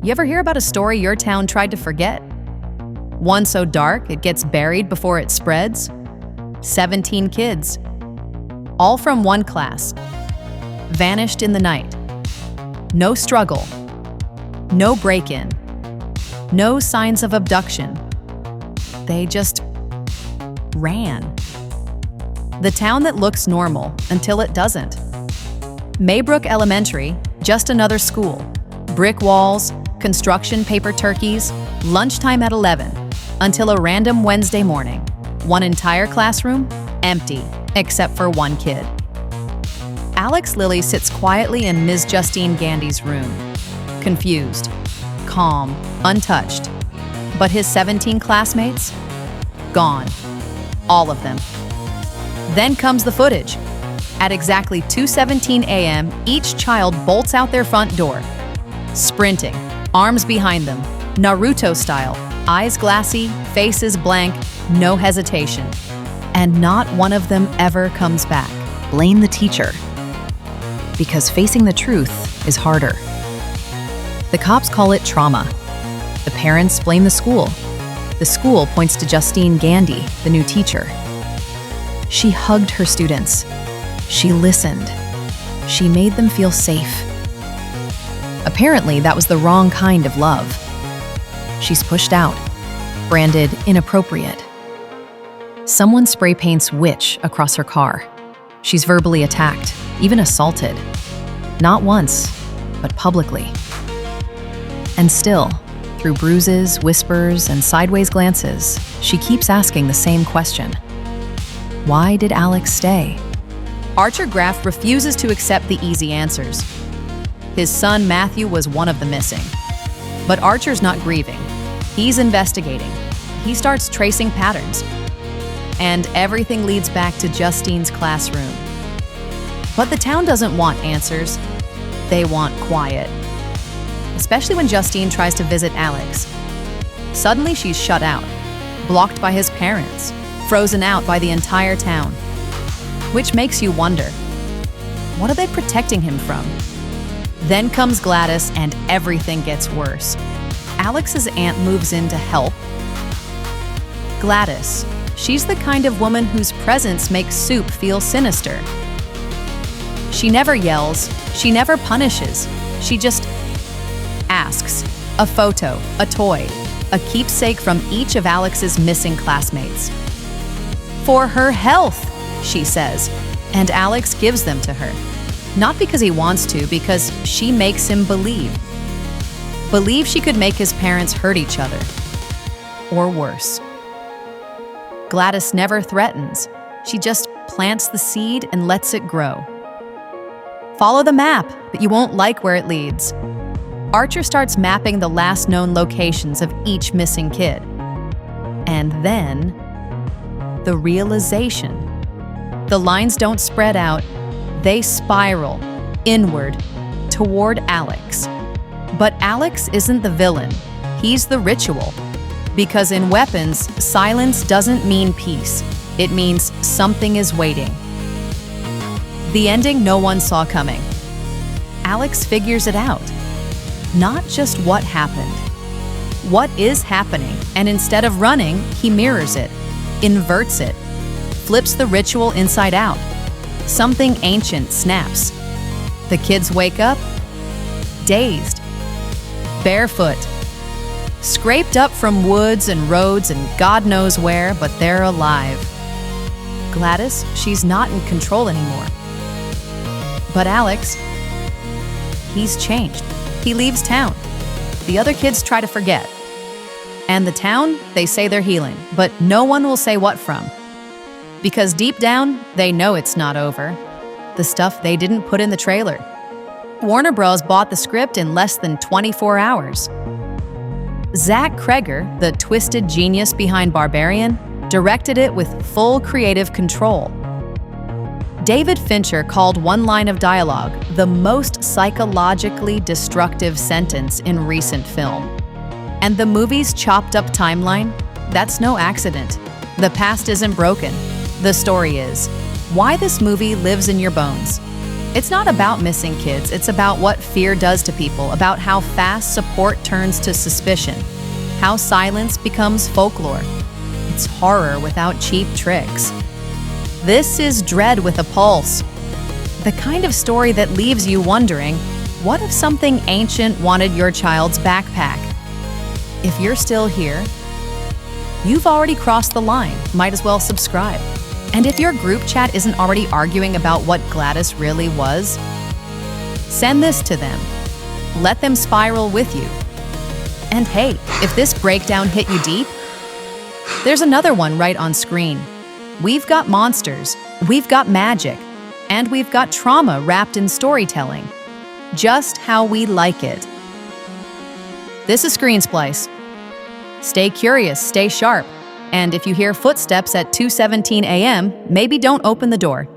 You ever hear about a story your town tried to forget? One so dark it gets buried before it spreads? 17 kids, all from one class, vanished in the night. No struggle, no break-in, no signs of abduction. They just ran. The town that looks normal until it doesn't. Maybrook Elementary, just another school. Brick walls, construction paper turkeys, lunchtime at 11, until a random Wednesday morning. One entire classroom, empty, except for one kid. Alex Lilly sits quietly in Ms. Justine Gandy's room, confused, calm, untouched. But his 17 classmates? Gone. All of them. Then comes the footage. At exactly 2:17 a.m., each child bolts out their front door, sprinting, arms behind them, Naruto style, eyes glassy, faces blank, no hesitation. And not one of them ever comes back. Blame the teacher. Because facing the truth is harder. The cops call it trauma. The parents blame the school. The school points to Justine Gandy, the new teacher. She hugged her students. She listened. She made them feel safe. Apparently, that was the wrong kind of love. She's pushed out, branded inappropriate. Someone spray paints witch across her car. She's verbally attacked, even assaulted. Not once, but publicly. And still, through bruises, whispers, and sideways glances, she keeps asking the same question. Why did Alex stay? Archer Graff refuses to accept the easy answers. His son Matthew was one of the missing. But Archer's not grieving. He's investigating. He starts tracing patterns. And everything leads back to Justine's classroom. But the town doesn't want answers. They want quiet. Especially when Justine tries to visit Alex. Suddenly she's shut out, blocked by his parents, frozen out by the entire town. Which makes you wonder, what are they protecting him from? Then comes Gladys and everything gets worse. Alex's aunt moves in to help. Gladys, she's the kind of woman whose presence makes soup feel sinister. She never yells, she never punishes, she just asks. A photo, a toy, a keepsake from each of Alex's missing classmates. For her health, she says, and Alex gives them to her. Not because he wants to, because she makes him believe. Believe she could make his parents hurt each other. Or worse. Gladys never threatens. She just plants the seed and lets it grow. Follow the map, but you won't like where it leads. Archer starts mapping the last known locations of each missing kid. And then, the realization. The lines don't spread out, they spiral inward toward Alex. But Alex isn't the villain, he's the ritual. Because in weapons, silence doesn't mean peace, it means something is waiting. The ending no one saw coming. Alex figures it out. Not just what happened. What is happening, and instead of running, he mirrors it, inverts it, flips the ritual inside out. Something ancient snaps. The kids wake up, dazed, barefoot, scraped up from woods and roads and God knows where, but they're alive. Gladys, she's not in control anymore. But Alex, he's changed. He leaves town. The other kids try to forget. And the town, they say they're healing, but no one will say what from. Because deep down, they know it's not over. The stuff they didn't put in the trailer. Warner Bros. Bought the script in less than 24 hours. Zach Cregger, the twisted genius behind Barbarian, directed it with full creative control. David Fincher called one line of dialogue the most psychologically destructive sentence in recent film. And the movie's chopped up timeline, that's no accident. The past isn't broken. The story is. Why this movie lives in your bones. It's not about missing kids, it's about what fear does to people, about how fast support turns to suspicion, how silence becomes folklore. It's horror without cheap tricks. This is dread with a pulse. The kind of story that leaves you wondering, what if something ancient wanted your child's backpack? If you're still here, you've already crossed the line. Might as well subscribe. And if your group chat isn't already arguing about what Gladys really was, send this to them. Let them spiral with you. And hey, if this breakdown hit you deep, there's another one right on screen. We've got monsters, we've got magic, and we've got trauma wrapped in storytelling. Just how we like it. This is ScreenSplice. Stay curious, stay sharp, and if you hear footsteps at 2:17 a.m., maybe don't open the door.